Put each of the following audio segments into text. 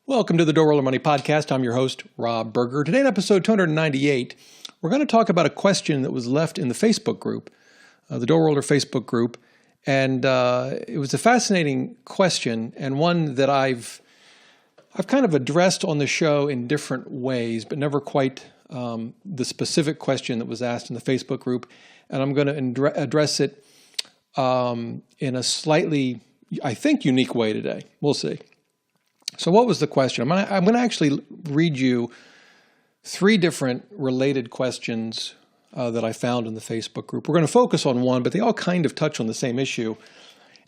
Welcome to the Door Roller Money Podcast. I'm your host, Rob Berger. Today in episode 298, we're going to talk about a question that was left in the Facebook group, the Door Roller Facebook group. And it was a fascinating question and one that I've kind of addressed on the show in different ways, but never quite the specific question that was asked in the Facebook group. And I'm going to address it in a slightly, I think, unique way today. We'll see. So what was the question? I'm going to actually read you three different related questions that I found in the Facebook group. We're going to focus on one, but they all kind of touch on the same issue.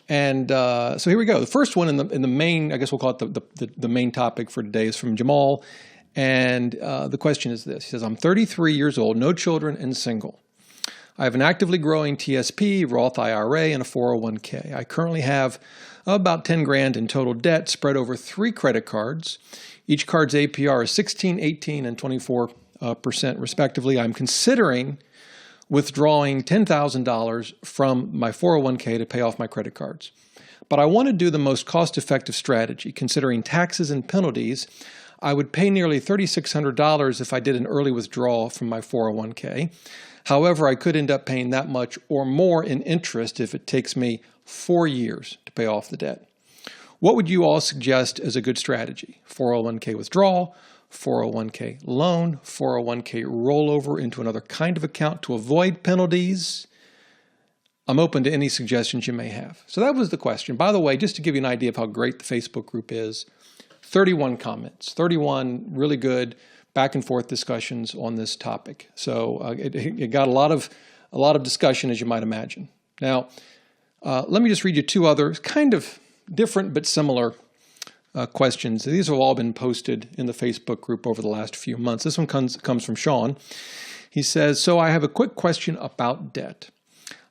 And so here we go. The first one in the main, I guess we'll call it the main topic for today, is from Jamal. And the question is this. He says, I'm 33 years old, no children, and single. I have an actively growing TSP, Roth IRA, and a 401k. I currently have about 10 grand in total debt spread over 3 credit cards. Each card's APR is 16, 18, and 24% respectively. I'm considering withdrawing $10,000 from my 401k to pay off my credit cards. But I want to do the most cost-effective strategy. Considering taxes and penalties, I would pay nearly $3,600 if I did an early withdrawal from my 401k. However, I could end up paying that much or more in interest if it takes me 4 years to pay off the debt. What would you all suggest as a good strategy? 401k withdrawal, 401k loan, 401k rollover into another kind of account to avoid penalties? I'm open to any suggestions you may have. So that was the question. By the way, just to give you an idea of how great the Facebook group is, 31 comments, 31 really good back and forth discussions on this topic. So it got a lot of discussion, as you might imagine. Now, let me just read you two others, kind of different but similar questions. These have all been posted in the Facebook group over the last few months. This one comes from Sean. He says, so I have a quick question about debt.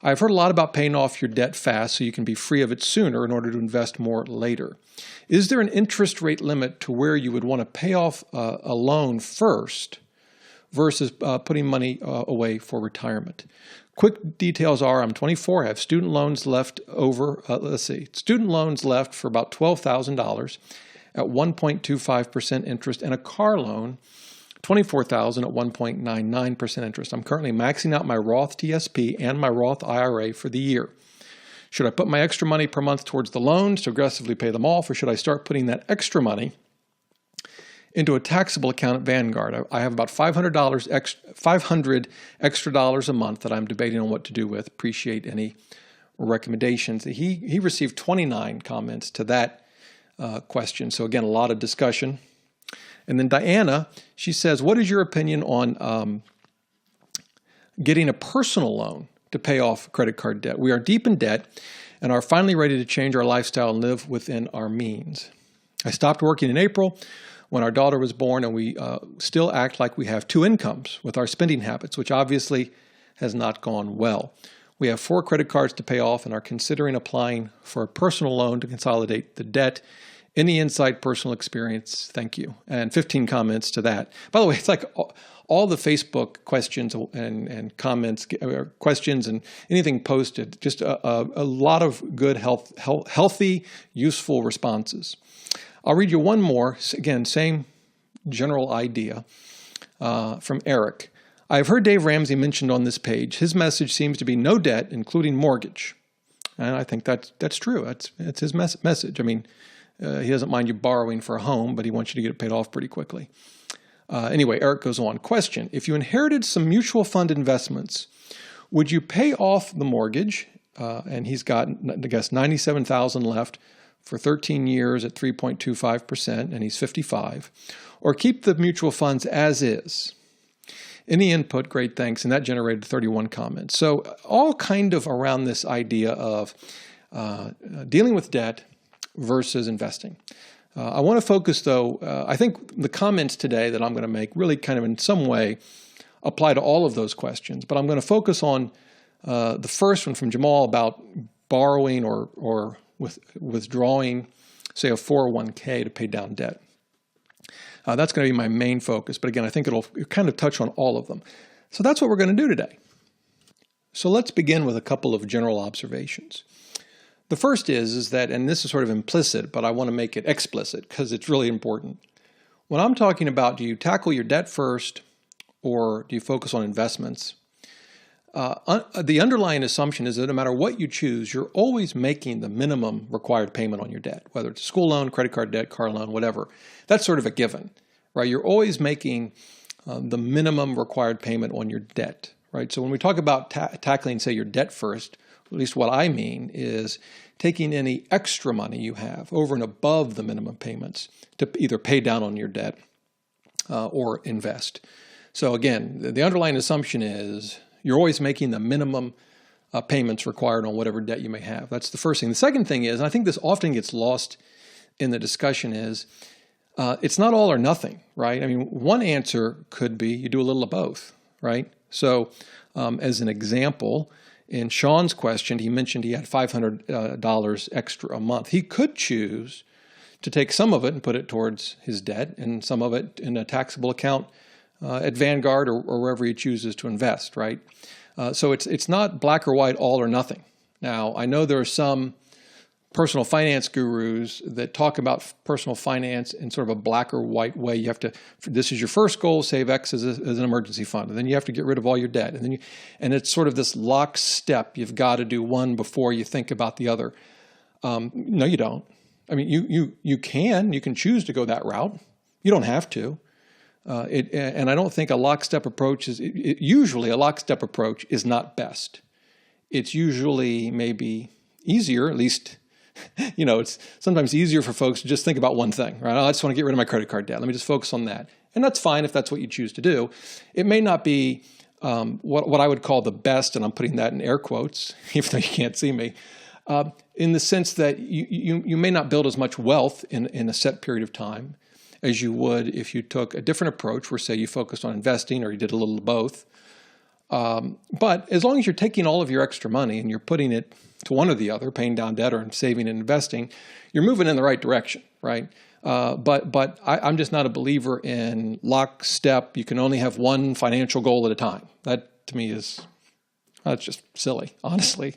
I've heard a lot about paying off your debt fast so you can be free of it sooner in order to invest more later. Is there an interest rate limit to where you would want to pay off a loan first versus putting money away for retirement? Quick details are I'm 24, I have student loans left over, student loans left for about $12,000 at 1.25% interest and a car loan, $24,000 at 1.99% interest. I'm currently maxing out my Roth TSP and my Roth IRA for the year. Should I put my extra money per month towards the loans to aggressively pay them off, or should I start putting that extra money into a taxable account at Vanguard? I have about $500 extra dollars a month that I'm debating on what to do with. Appreciate any recommendations. He received 29 comments to that question. So again, a lot of discussion. And then Diana, she says, what is your opinion on getting a personal loan to pay off credit card debt? We are deep in debt and are finally ready to change our lifestyle and live within our means. I stopped working in April when our daughter was born, and we still act like we have 2 incomes with our spending habits, which obviously has not gone well. We have 4 credit cards to pay off and are considering applying for a personal loan to consolidate the debt. Any insight, personal experience? Thank you. And 15 comments to that. By the way, it's like all the Facebook questions and comments, questions and anything posted, just a lot of good, healthy, useful responses. I'll read you one more. Again, same general idea from Eric. I've heard Dave Ramsey mentioned on this page. His message seems to be no debt, including mortgage. And I think that's true. That's his message. I mean, he doesn't mind you borrowing for a home, but he wants you to get it paid off pretty quickly. Anyway, Eric goes on. Question, if you inherited some mutual fund investments, would you pay off the mortgage? And he's got, I guess, $97,000 left for 13 years at 3.25%, and he's 55, or keep the mutual funds as is. Any input, great, thanks. And that generated 31 comments. So all kind of around this idea of dealing with debt versus investing. I want to focus, though, I think the comments today that I'm going to make really kind of in some way apply to all of those questions, but I'm going to focus on the first one from Jamal about borrowing or withdrawing, say, a 401k to pay down debt. That's going to be my main focus, but again, I think it'll kind of touch on all of them. So that's what we're going to do today. So let's begin with a couple of general observations. The first is that, and this is sort of implicit, but I want to make it explicit because it's really important. When I'm talking about do you tackle your debt first or do you focus on investments, the underlying assumption is that no matter what you choose, you're always making the minimum required payment on your debt, whether it's a school loan, credit card debt, car loan, whatever. That's sort of a given, right? You're always making the minimum required payment on your debt, right? So when we talk about tackling, say, your debt first, at least what I mean is taking any extra money you have over and above the minimum payments to either pay down on your debt or invest. So again, the underlying assumption is you're always making the minimum payments required on whatever debt you may have. That's the first thing. The second thing is, and I think this often gets lost in the discussion, is it's not all or nothing, right? I mean, one answer could be you do a little of both, right? So as an example, in Sean's question, he mentioned he had $500 extra a month. He could choose to take some of it and put it towards his debt and some of it in a taxable account at Vanguard or wherever he chooses to invest, right? So it's not black or white, all or nothing. Now, I know there are some personal finance gurus that talk about personal finance in sort of a black or white way. You have to, this is your first goal, save X as an emergency fund, and then you have to get rid of all your debt. And it's sort of this lockstep. You've got to do one before you think about the other. No, you don't. I mean, you can choose to go that route. You don't have to. And I don't think a lockstep approach usually a lockstep approach is not best. It's usually maybe easier, at least, it's sometimes easier for folks to just think about one thing, right? I just want to get rid of my credit card debt. Let me just focus on that. And that's fine if that's what you choose to do. It may not be what I would call the best, and I'm putting that in air quotes, even though you can't see me, in the sense that you may not build as much wealth in a set period of time as you would if you took a different approach where, say, you focused on investing or you did a little of both. But as long as you're taking all of your extra money and you're putting it to one or the other, paying down debt or saving and investing, you're moving in the right direction, right? But I'm just not a believer in lockstep. You can only have one financial goal at a time. That, to me, that's just silly, honestly.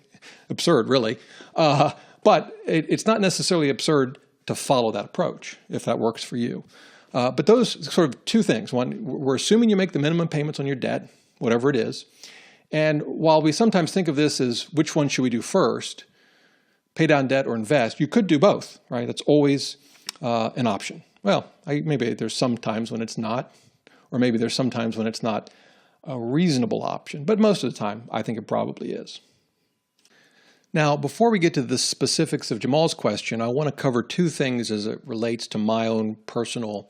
Absurd, really. But it's not necessarily absurd to follow that approach, if that works for you. But those sort of two things. One, we're assuming you make the minimum payments on your debt, whatever it is. And while we sometimes think of this as which one should we do first, pay down debt or invest, you could do both, right? That's always an option. Well, maybe there's some times when it's not, or maybe there's some times when it's not a reasonable option. But most of the time, I think it probably is. Now, before we get to the specifics of Jamal's question, I want to cover two things as it relates to my own personal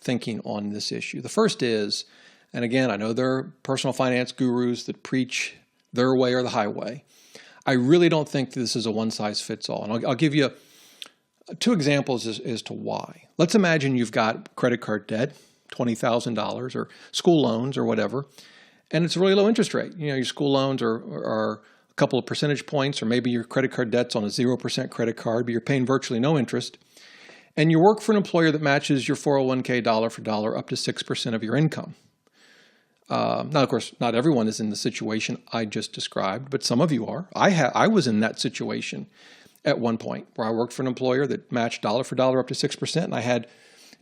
thinking on this issue. The first is, and again, I know there are personal finance gurus that preach their way or the highway. I really don't think this is a one-size-fits-all. And I'll give you two examples as to why. Let's imagine you've got credit card debt, $20,000, or school loans or whatever, and it's a really low interest rate. Your school loans are a couple of percentage points, or maybe your credit card debt's on a 0% credit card, but you're paying virtually no interest. And you work for an employer that matches your 401k dollar for dollar up to 6% of your income. Now, of course, not everyone is in the situation I just described, but some of you are. I was in that situation at one point where I worked for an employer that matched dollar for dollar up to 6%, and I had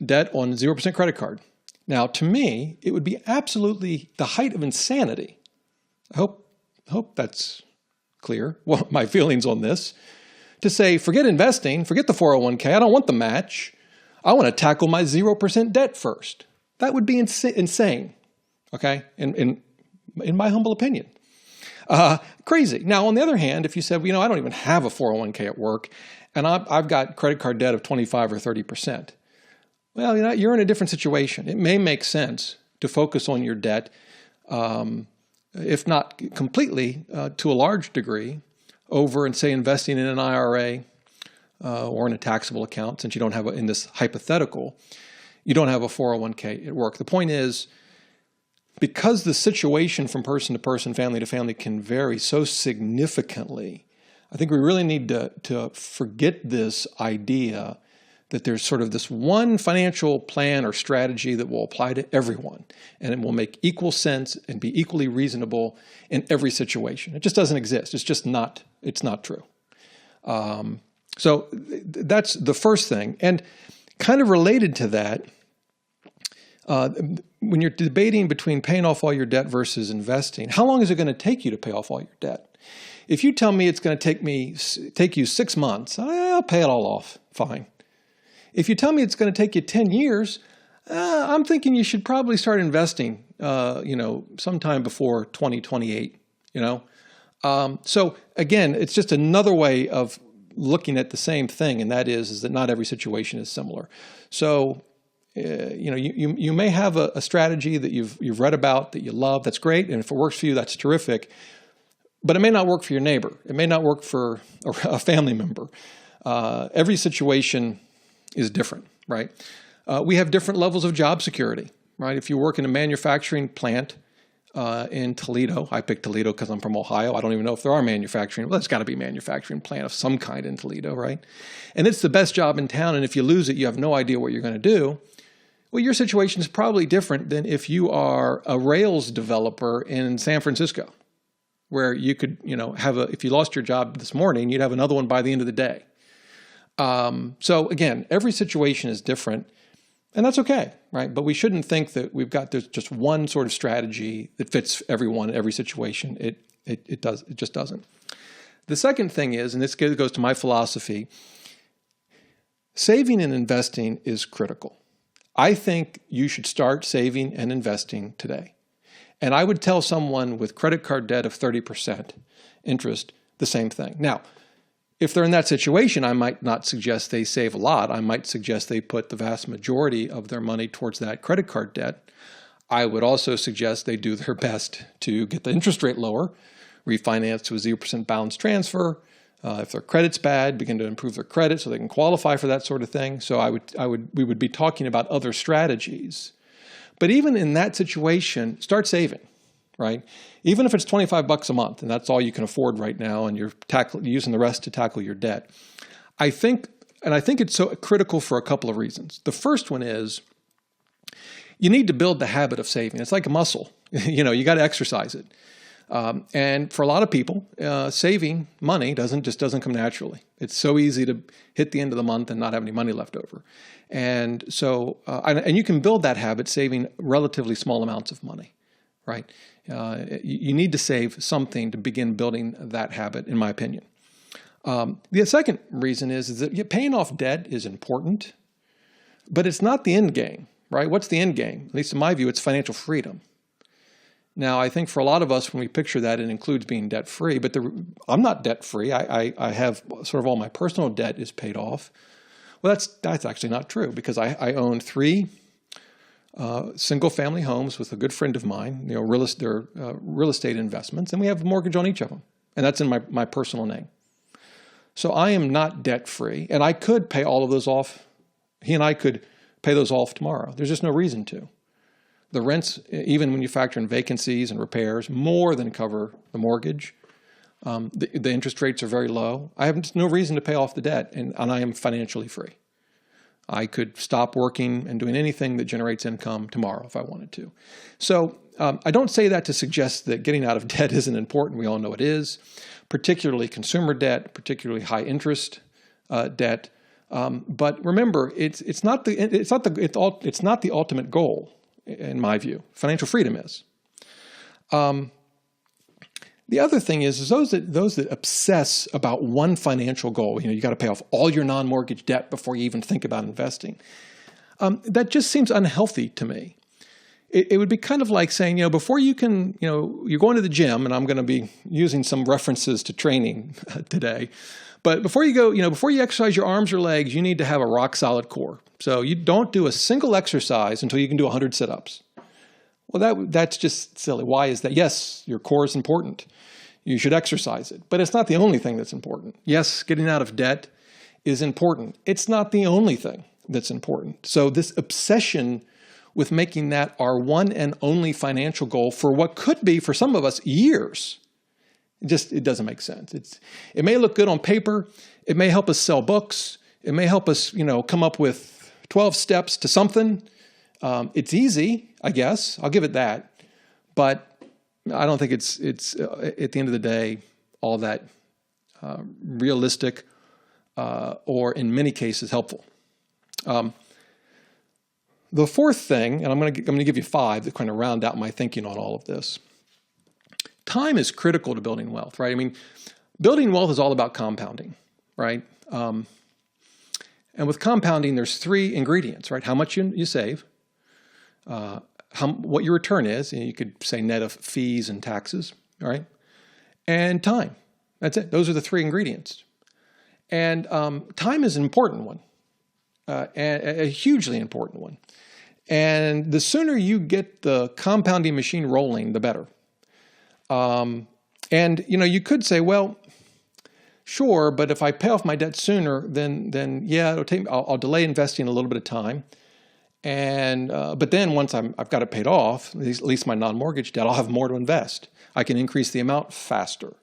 debt on 0% credit card. Now, to me, it would be absolutely the height of insanity. I hope that's clear, my feelings on this, to say, forget investing, forget the 401k, I don't want the match. I want to tackle my 0% debt first. That would be insane, okay, in my humble opinion. Crazy. Now, on the other hand, if you said, I don't even have a 401k at work, and I've got credit card debt of 25 or 30%, well, you're in a different situation. It may make sense to focus on your debt, if not completely, to a large degree, over and say investing in an IRA or in a taxable account, since you don't have, in this hypothetical, you don't have a 401k at work. The point is, because the situation from person to person, family to family can vary so significantly, I think we really need to forget this idea that there's sort of this one financial plan or strategy that will apply to everyone, and it will make equal sense and be equally reasonable in every situation. It just doesn't exist. It's not true. So that's the first thing. And kind of related to that, when you're debating between paying off all your debt versus investing, how long is it going to take you to pay off all your debt? If you tell me it's going to take you 6 months, I'll pay it all off. Fine. If you tell me it's going to take you 10 years, I'm thinking you should probably start investing, sometime before 2028, So again, it's just another way of looking at the same thing, and that is that not every situation is similar. So, you may have a strategy that you've read about that you love. That's great, and if it works for you, that's terrific. But it may not work for your neighbor. It may not work for a family member. Every situation is different, right? We have different levels of job security, right? If you work in a manufacturing plant in Toledo, I picked Toledo because I'm from Ohio. I don't even know if there are manufacturing. Well, there's got to be a manufacturing plant of some kind in Toledo, right? And it's the best job in town, and if you lose it, you have no idea what you're going to do. Well, your situation is probably different than if you are a Rails developer in San Francisco, where you could, if you lost your job this morning, you'd have another one by the end of the day. So again, every situation is different, and that's okay, right? But we shouldn't think that there's just one sort of strategy that fits everyone, every situation. It just doesn't. The second thing is, and this goes to my philosophy, saving and investing is critical. I think you should start saving and investing today. And I would tell someone with credit card debt of 30% interest the same thing. Now, if they're in that situation, I might not suggest they save a lot. I might suggest they put the vast majority of their money towards that credit card debt. I would also suggest they do their best to get the interest rate lower, refinance to a 0% balance transfer. If their credit's bad, begin to improve their credit so they can qualify for that sort of thing. So we would be talking about other strategies. But even in that situation, start saving, right? Even if it's $25 a month and that's all you can afford right now, and you're using the rest to tackle your debt. I think it's so critical for a couple of reasons. The first one is you need to build the habit of saving. It's like a muscle. You got to exercise it. And for a lot of people, saving money doesn't come naturally. It's so easy to hit the end of the month and not have any money left over. And so, and you can build that habit saving relatively small amounts of money, right? You need to save something to begin building that habit, in my opinion. The second reason is that paying off debt is important, but it's not the end game, right? What's the end game? At least in my view, it's financial freedom. Now, I think for a lot of us, when we picture that, it includes being debt-free. But I'm not debt-free. I have sort of all my personal debt is paid off. Well, that's actually not true, because I own 3 single-family homes with a good friend of mine. They're real estate investments, and we have a mortgage on each of them, and that's in my personal name. So I am not debt-free, and I could pay all of those off. He and I could pay those off tomorrow. There's just no reason to. The rents, even when you factor in vacancies and repairs, more than cover the mortgage. The interest rates are very low. I have no reason to pay off the debt, and I am financially free. I could stop working and doing anything that generates income tomorrow if I wanted to. So I don't say that to suggest that getting out of debt isn't important. We all know it is, particularly consumer debt, particularly high interest debt. But remember, it's not the ultimate goal. In my view, financial freedom is. The other thing is those that obsess about one financial goal. You got to pay off all your non-mortgage debt before you even think about investing. That just seems unhealthy to me. It would be kind of like saying, before you can, you're going to the gym, and I'm going to be using some references to training today. But before you go, before you exercise your arms or legs, you need to have a rock solid core. So you don't do a single exercise until you can do 100 sit-ups. Well, that's just silly. Why is that? Yes, your core is important. You should exercise it. But it's not the only thing that's important. Yes, getting out of debt is important. It's not the only thing that's important. So this obsession with making that our one and only financial goal for what could be, for some of us, years, it doesn't make sense. It may look good on paper. It may help us sell books. It may help us, come up with 12 steps to something. It's easy, I guess. I'll give it that. But I don't think it's at the end of the day all that realistic, or in many cases helpful. The fourth thing, and I'm going to give you 5 that kind of round out my thinking on all of this. Time is critical to building wealth, right? I mean, building wealth is all about compounding, right? And with compounding, there's 3 ingredients, right? How much you save, what your return is, and you could say net of fees and taxes, right? And time. That's it. Those are the 3 ingredients. And time is an important one, a hugely important one. And the sooner you get the compounding machine rolling, the better. And you could say, well, sure, but if I pay off my debt sooner, then yeah, I'll delay investing a little bit of time. And but then once I've got it paid off, at least my non-mortgage debt, I'll have more to invest. I can increase the amount faster.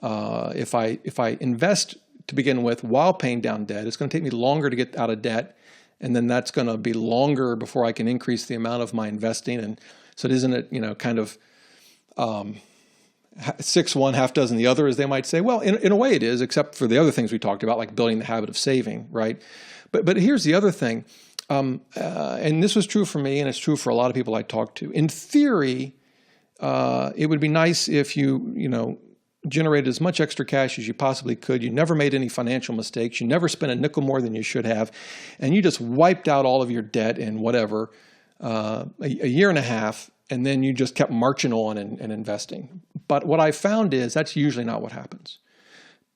If I invest to begin with while paying down debt, it's going to take me longer to get out of debt, and then that's going to be longer before I can increase the amount of my investing. And so isn't it kind of 6 one, half dozen the other, as they might say? Well, in a way it is, except for the other things we talked about, like building the habit of saving, right? But here's the other thing, and this was true for me, and it's true for a lot of people I talked to. In theory, it would be nice if you generated as much extra cash as you possibly could. You never made any financial mistakes. You never spent a nickel more than you should have. And you just wiped out all of your debt in whatever, a year and a half, and then you just kept marching on and investing. But what I found is that's usually not what happens.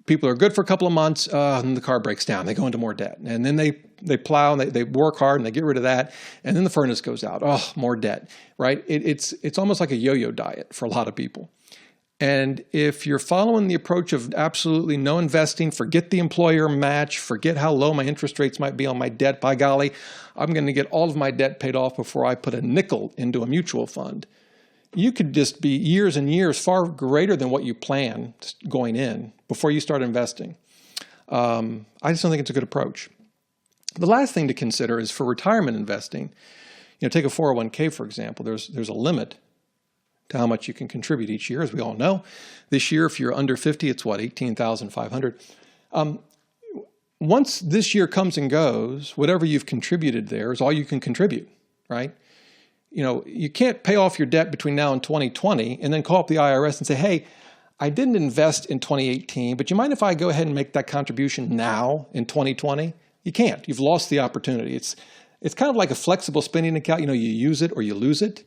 People are good for a couple of months, and the car breaks down. They go into more debt. And then they plow, and they work hard, and they get rid of that. And then the furnace goes out. Oh, more debt, right? It's almost like a yo-yo diet for a lot of people. And if you're following the approach of absolutely no investing, forget the employer match, forget how low my interest rates might be on my debt, by golly, I'm going to get all of my debt paid off before I put a nickel into a mutual fund, you could just be years and years far greater than what you plan going in before you start investing. I just don't think it's a good approach. The last thing to consider is for retirement investing. Take a 401k, for example. There's a limit to how much you can contribute each year, as we all know. This year, if you're under 50, it's what, $18,500. Once this year comes and goes, whatever you've contributed there is all you can contribute, right? You can't pay off your debt between now and 2020 and then call up the IRS and say, hey, I didn't invest in 2018, but you mind if I go ahead and make that contribution now in 2020? You can't. You've lost the opportunity. It's kind of like a flexible spending account. You use it or you lose it.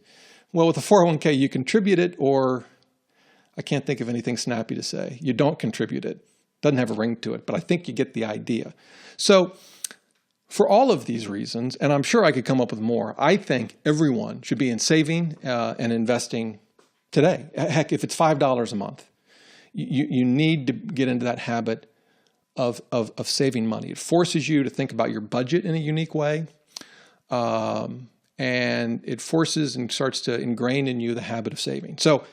Well, with a 401k, you contribute it, or I can't think of anything snappy to say. You don't contribute it. Doesn't have a ring to it, but I think you get the idea. So for all of these reasons, and I'm sure I could come up with more, I think everyone should be in saving and investing today. Heck, if it's $5 a month, you need to get into that habit of saving money. It forces you to think about your budget in a unique way. And it forces and starts to ingrain in you the habit of saving. So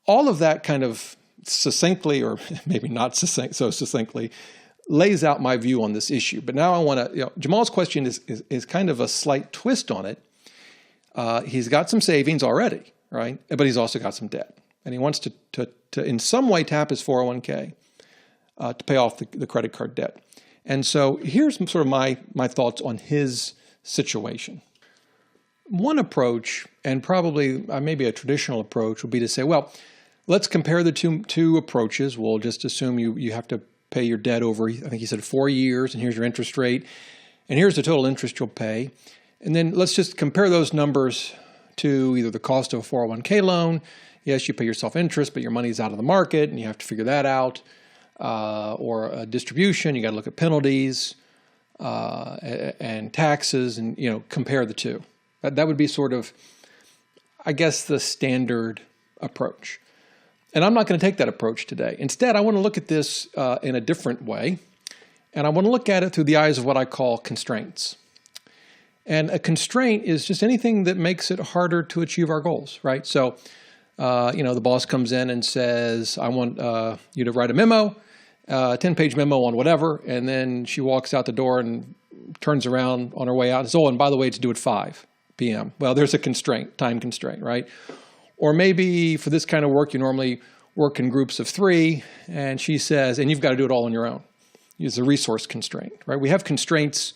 all of that kind of succinctly, or maybe not so succinctly, lays out my view on this issue. But now I want to, Jamal's question is kind of a slight twist on it. He's got some savings already, right? But he's also got some debt. And he wants to in some way tap his 401k to pay off the credit card debt. And so here's sort of my thoughts on his situation. One approach, and probably maybe a traditional approach, would be to say, well, let's compare the two approaches. We'll just assume you have to pay your debt over, I think he said 4 years, and here's your interest rate, and here's the total interest you'll pay. And then let's just compare those numbers to either the cost of a 401k loan. Yes, you pay yourself interest, but your money's out of the market, and you have to figure that out. Or a distribution, you got to look at penalties and taxes, and compare the two. That would be sort of, I guess, the standard approach. And I'm not going to take that approach today. Instead, I want to look at this in a different way. And I want to look at it through the eyes of what I call constraints. And a constraint is just anything that makes it harder to achieve our goals, right? So, the boss comes in and says, I want you to write a memo, 10-page memo on whatever. And then she walks out the door and turns around on her way out and says, oh, and by the way, it's due at 5 p.m. Well, there's a constraint, time constraint, right? Or maybe for this kind of work, you normally work in groups of 3, and she says, and you've got to do it all on your own. It's a resource constraint, right? We have constraints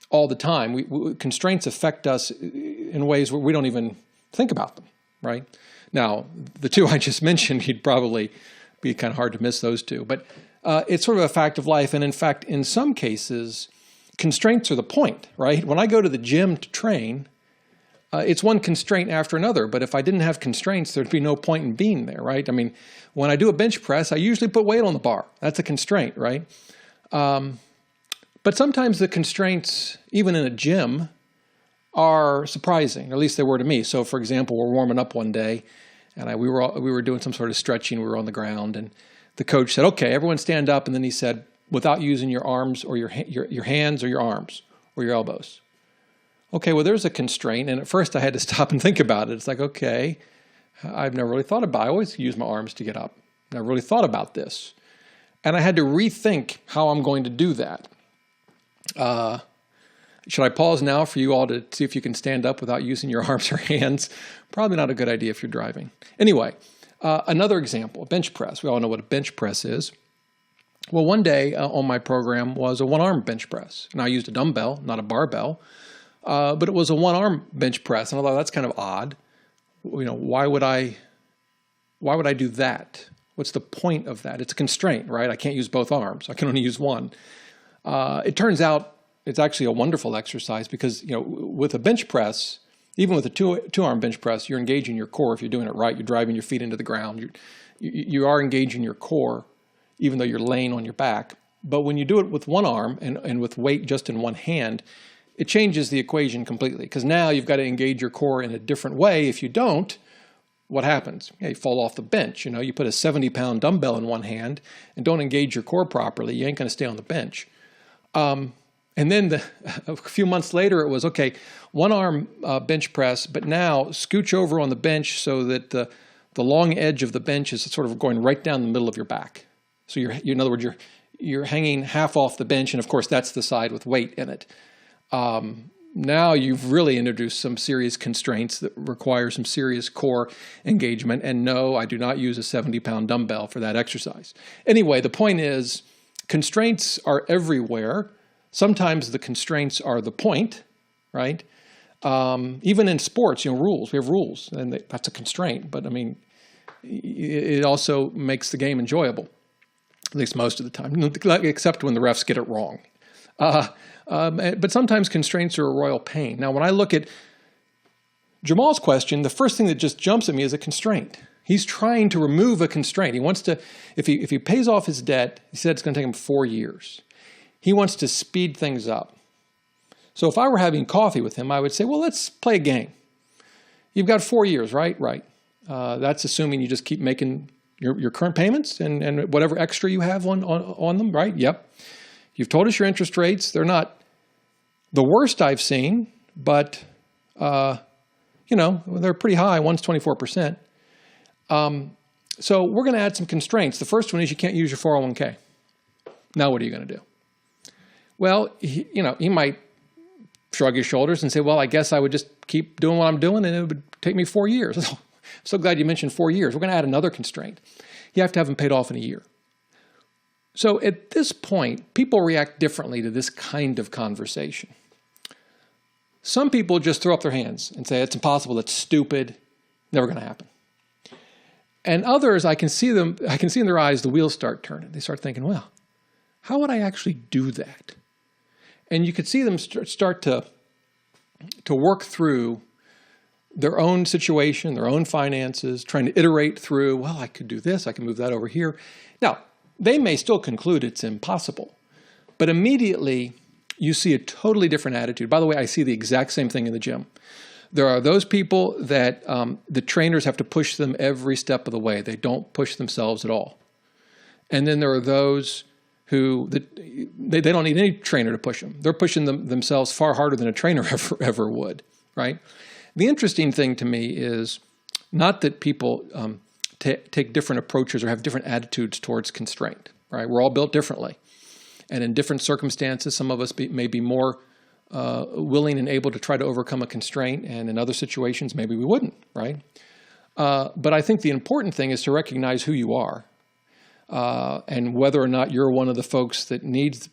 all the time. Constraints affect us in ways where we don't even think about them, right? Now, the 2 I just mentioned, you'd probably be kind of hard to miss those 2. But it's sort of a fact of life. And in fact, in some cases, constraints are the point, right? When I go to the gym to train, it's one constraint after another. But if I didn't have constraints, there'd be no point in being there, right? I mean, when I do a bench press, I usually put weight on the bar. That's a constraint, right? But sometimes the constraints, even in a gym, are surprising, or at least they were to me. So, for example, we're warming up one day, and we were doing some sort of stretching. We were on the ground, and the coach said, "Okay, everyone stand up." And then he said, "Without using your arms or your hands or your arms or your elbows." Okay, well, there's a constraint, and at first I had to stop and think about it. It's like, okay, I've never really thought about it. I always use my arms to get up. Never really thought about this. And I had to rethink how I'm going to do that. Should I pause now for you all to see if you can stand up without using your arms or hands? Probably not a good idea if you're driving. Anyway, another example, a bench press. We all know what a bench press is. Well, one day on my program was a one-arm bench press. And I used a dumbbell, not a barbell. But it was a one-arm bench press. And I thought, that's kind of odd. You know, why would I do that? What's the point of that? It's a constraint, right? I can't use both arms. I can only use one. It turns out it's actually a wonderful exercise because, you know, with a bench press, even with a two-arm bench press, you're engaging your core if you're doing it right. You're driving your feet into the ground. You are engaging your core, even though you're laying on your back. But when you do it with one arm and with weight just in one hand, it changes the equation completely because now you've got to engage your core in a different way. If you don't, what happens? Yeah, you fall off the bench. You know, you put a 70-pound dumbbell in one hand and don't engage your core properly, you ain't going to stay on the bench. And then a few months later, it was, okay, one-arm bench press, but now scooch over on the bench so that the long edge of the bench is sort of going right down the middle of your back. So in other words, you're hanging half off the bench, and of course, that's the side with weight in it. Now you've really introduced some serious constraints that require some serious core engagement. And no, I do not use a 70-pound dumbbell for that exercise. Anyway, the point is constraints are everywhere. Sometimes the constraints are the point, right? Even in sports, rules. We have rules, and that's a constraint. But I mean, it also makes the game enjoyable, at least most of the time, except when the refs get it wrong. But sometimes constraints are a royal pain. Now, when I look at Jamal's question, the first thing that just jumps at me is a constraint. He's trying to remove a constraint. He wants to, if he pays off his debt, he said it's going to take him 4 years. He wants to speed things up. So if I were having coffee with him, I would say, well, let's play a game. You've got 4 years, right? Right. That's assuming you just keep making your current payments and whatever extra you have on them, right? Yep. You've told us your interest rates. They're not the worst I've seen, but, they're pretty high. One's 24%. So we're going to add some constraints. The first one is you can't use your 401k. Now what are you going to do? Well, he might shrug his shoulders and say, well, I guess I would just keep doing what I'm doing and it would take me 4 years. I'm so glad you mentioned 4 years. We're going to add another constraint. You have to have them paid off in a year. So at this point, people react differently to this kind of conversation. Some people just throw up their hands and say, it's impossible, it's stupid, never going to happen. And others, I can see in their eyes, the wheels start turning. They start thinking, well, how would I actually do that? And you could see them start to work through their own situation, their own finances, trying to iterate through, well, I could do this, I can move that over here. Now, they may still conclude it's impossible, but immediately you see a totally different attitude. By the way, I see the exact same thing in the gym. There are those people that the trainers have to push them every step of the way. They don't push themselves at all. And then there are those who they don't need any trainer to push them. They're pushing themselves far harder than a trainer ever would, right? The interesting thing to me is not that people take different approaches or have different attitudes towards constraint, right? We're all built differently. And in different circumstances, some of us may be more willing and able to try to overcome a constraint, and in other situations, maybe we wouldn't, right? But I think the important thing is to recognize who you are and whether or not you're one of the folks that needs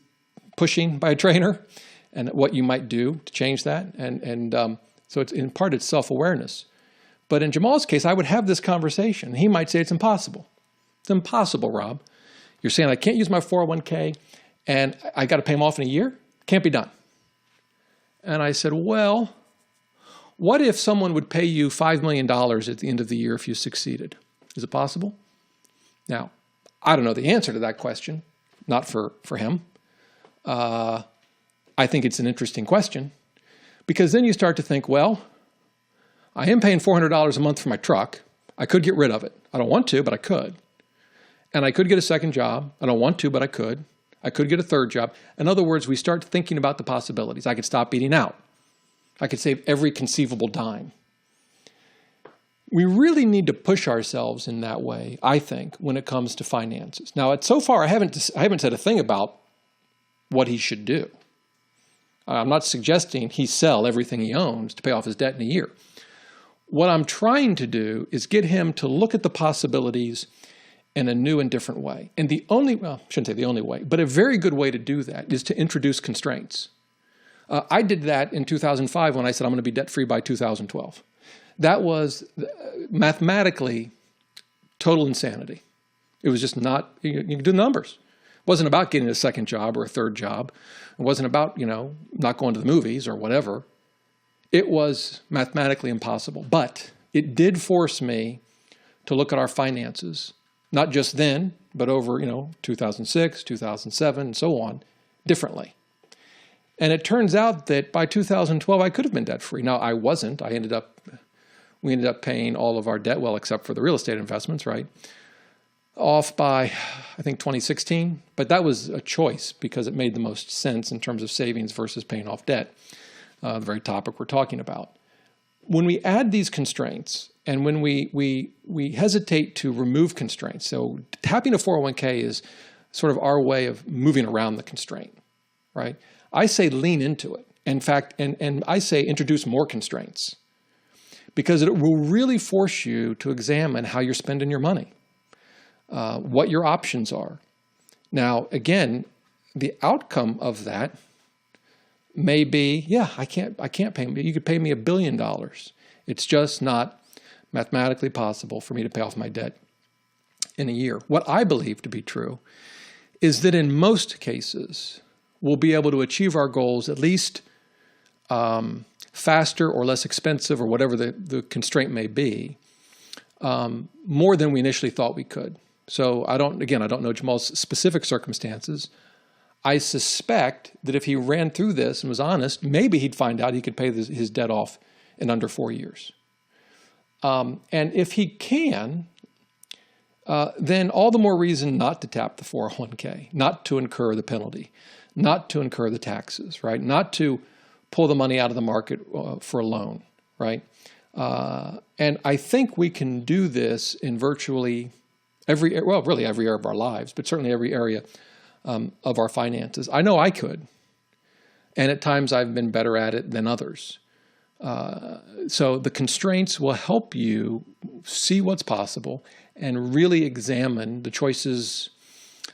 pushing by a trainer and what you might do to change that. So it's in part, it's self-awareness. But in Jamal's case, I would have this conversation. He might say it's impossible. It's impossible, Rob. You're saying I can't use my 401k and I got to pay them off in a year? Can't be done. And I said, well, what if someone would pay you $5 million at the end of the year if you succeeded? Is it possible? Now, I don't know the answer to that question, not for him. I think it's an interesting question because then you start to think, well, I am paying $400 a month for my truck. I could get rid of it. I don't want to, but I could. And I could get a second job. I don't want to, but I could. I could get a third job. In other words, we start thinking about the possibilities. I could stop eating out. I could save every conceivable dime. We really need to push ourselves in that way, I think, when it comes to finances. Now, so far, I haven't said a thing about what he should do. I'm not suggesting he sell everything he owns to pay off his debt in a year. What I'm trying to do is get him to look at the possibilities in a new and different way. And I shouldn't say the only way, but a very good way to do that is to introduce constraints. I did that in 2005 when I said I'm going to be debt-free by 2012. That was mathematically total insanity. It was just not, you can do the numbers. It wasn't about getting a second job or a third job. It wasn't about, not going to the movies or whatever. It was mathematically impossible. But it did force me to look at our finances, not just then, but over, 2006, 2007, and so on, differently. And it turns out that by 2012, I could have been debt-free. Now, I wasn't. We ended up paying all of our debt, well, except for the real estate investments, right, off by, I think, 2016. But that was a choice because it made the most sense in terms of savings versus paying off debt, the very topic we're talking about. When we add these constraints and when we hesitate to remove constraints, so tapping a 401k is sort of our way of moving around the constraint, right? I say lean into it. In fact, and I say introduce more constraints because it will really force you to examine how you're spending your money, what your options are. Now, again, the outcome of that may be, I can't pay me. You could pay me $1 billion. It's just not mathematically possible for me to pay off my debt in a year. What I believe to be true is that in most cases, we'll be able to achieve our goals at least faster or less expensive or whatever the constraint may be, more than we initially thought we could. So I don't know Jamal's specific circumstances. I suspect that if he ran through this and was honest, maybe he'd find out he could pay his debt off in under 4 years. And if he can, then all the more reason not to tap the 401k, not to incur the penalty, not to incur the taxes, right? Not to pull the money out of the market for a loan, right? And I think we can do this in virtually really every area of our lives, but certainly every area of our finances. I know I could. And at times I've been better at it than others. So the constraints will help you see what's possible and really examine the choices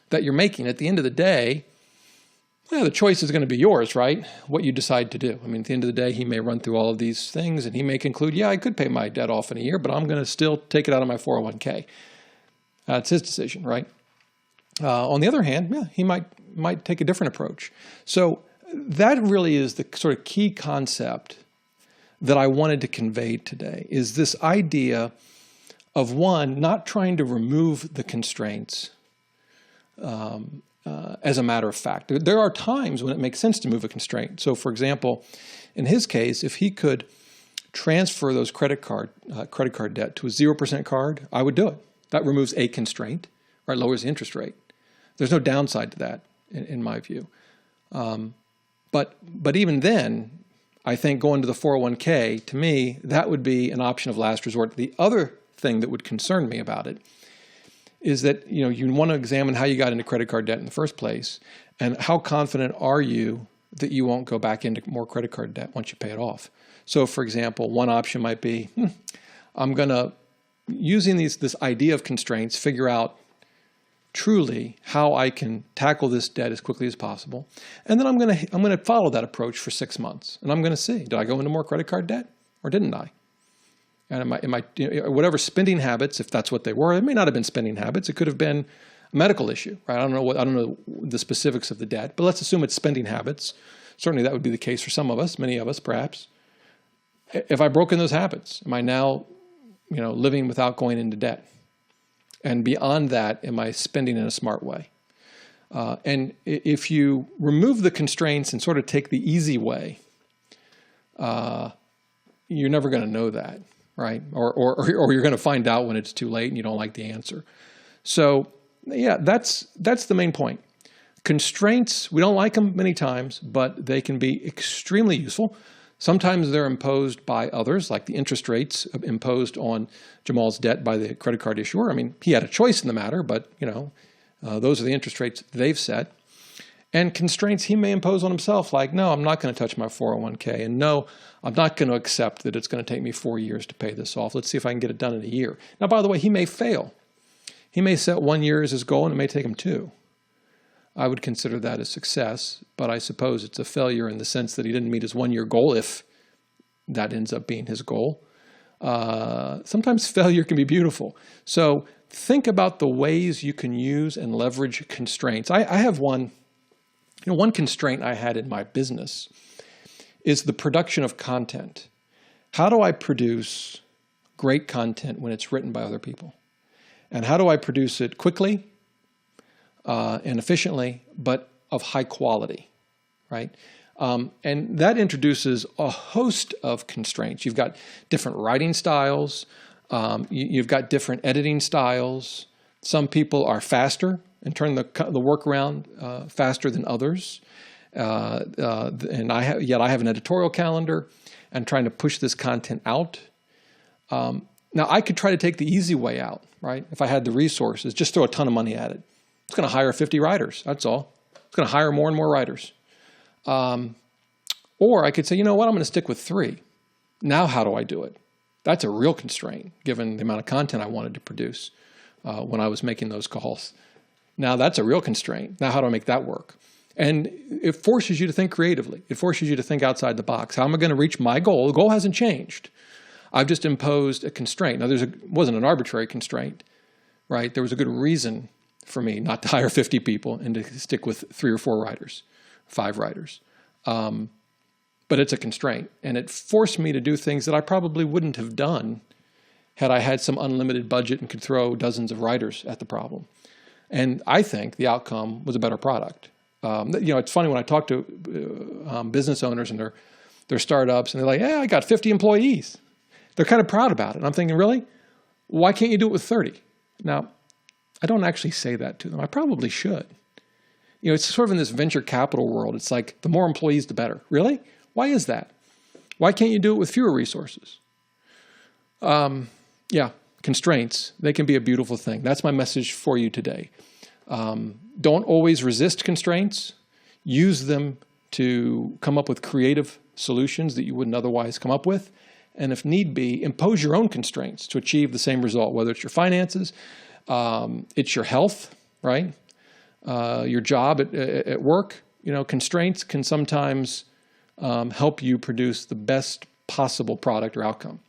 that you're making. At the end of the day, the choice is going to be yours, right? What you decide to do. I mean, at the end of the day, he may run through all of these things and he may conclude, I could pay my debt off in a year, but I'm going to still take it out of my 401k. It's his decision, right? On the other hand, he might take a different approach. So that really is the sort of key concept that I wanted to convey today, is this idea of, one, not trying to remove the constraints as a matter of fact. There are times when it makes sense to move a constraint. So, for example, in his case, if he could transfer those credit card debt to a 0% card, I would do it. That removes a constraint, right? Lowers the interest rate. There's no downside to that, in my view. But even then, I think going to the 401k, to me, that would be an option of last resort. The other thing that would concern me about it is that you want to examine how you got into credit card debt in the first place, and how confident are you that you won't go back into more credit card debt once you pay it off. So, for example, one option might be, I'm going to using this idea of constraints, figure out truly how I can tackle this debt as quickly as possible. And then I'm going to follow that approach for 6 months. And I'm going to see, did I go into more credit card debt or didn't I? And whatever spending habits, if that's what they were, it may not have been spending habits. It could have been a medical issue, right? I don't know the specifics of the debt, but let's assume it's spending habits. Certainly that would be the case for some of us, many of us perhaps. If I've broken those habits, am I now, living without going into debt? And beyond that, am I spending in a smart way? And if you remove the constraints and sort of take the easy way, you're never going to know that, right? Or you're going to find out when it's too late and you don't like the answer. So yeah, that's the main point. Constraints, we don't like them many times, but they can be extremely useful. Sometimes they're imposed by others, like the interest rates imposed on Jamal's debt by the credit card issuer. I mean, he had a choice in the matter, but those are the interest rates they've set. And constraints he may impose on himself, like, no, I'm not going to touch my 401k, and no, I'm not going to accept that it's going to take me 4 years to pay this off. Let's see if I can get it done in a year. Now, by the way, he may fail. He may set 1 year as his goal, and it may take him 2. I would consider that a success, but I suppose it's a failure in the sense that he didn't meet his 1-year goal if that ends up being his goal. Sometimes failure can be beautiful. So think about the ways you can use and leverage constraints. I have one constraint I had in my business is the production of content. How do I produce great content when it's written by other people? And how do I produce it quickly? And efficiently, but of high quality, right? And that introduces a host of constraints. You've got different writing styles. You've got different editing styles. Some people are faster and turn the work around faster than others. And I have an editorial calendar and trying to push this content out. Now, I could try to take the easy way out, right? If I had the resources, just throw a ton of money at it. It's going to hire 50 writers. That's all. It's going to hire more and more writers. Or I could say, you know what? I'm going to stick with 3. Now how do I do it? That's a real constraint, given the amount of content I wanted to produce when I was making those calls. Now that's a real constraint. Now how do I make that work? And it forces you to think creatively. It forces you to think outside the box. How am I going to reach my goal? The goal hasn't changed. I've just imposed a constraint. Now it wasn't an arbitrary constraint, right? There was a good reason for me not to hire 50 people and to stick with 3 or 4 writers, 5 writers. But it's a constraint, and it forced me to do things that I probably wouldn't have done had I had some unlimited budget and could throw dozens of writers at the problem. And I think the outcome was a better product. It's funny when I talk to business owners and their startups, and they're like, "Yeah, I got 50 employees." They're kind of proud about it. And I'm thinking, really? Why can't you do it with 30? Now, I don't actually say that to them. I probably should. It's sort of in this venture capital world. It's like the more employees, the better. Really? Why is that? Why can't you do it with fewer resources? Constraints, they can be a beautiful thing. That's my message for you today. Don't always resist constraints. Use them to come up with creative solutions that you wouldn't otherwise come up with. And if need be, impose your own constraints to achieve the same result, whether it's your finances, it's your health, right? Your job at work. Constraints can sometimes help you produce the best possible product or outcome.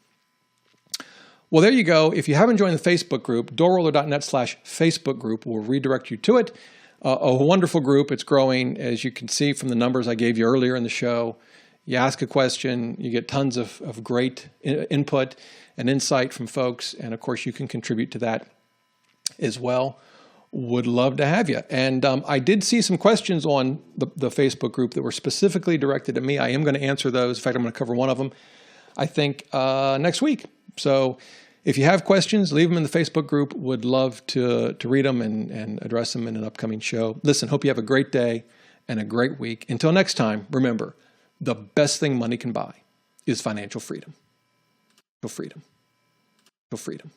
Well, there you go. If you haven't joined the Facebook group, doorroller.net/Facebook group will redirect you to it. A wonderful group. It's growing, as you can see from the numbers I gave you earlier in the show. You ask a question, you get tons of great input and insight from folks, and of course you can contribute to that as well. Would love to have you. And I did see some questions on the Facebook group that were specifically directed at me. I am going to answer those. In fact, I'm going to cover one of them, I think, next week. So if you have questions, leave them in the Facebook group. Would love to read them and address them in an upcoming show. Listen, hope you have a great day and a great week. Until next time, remember, the best thing money can buy is financial freedom. Freedom. Freedom.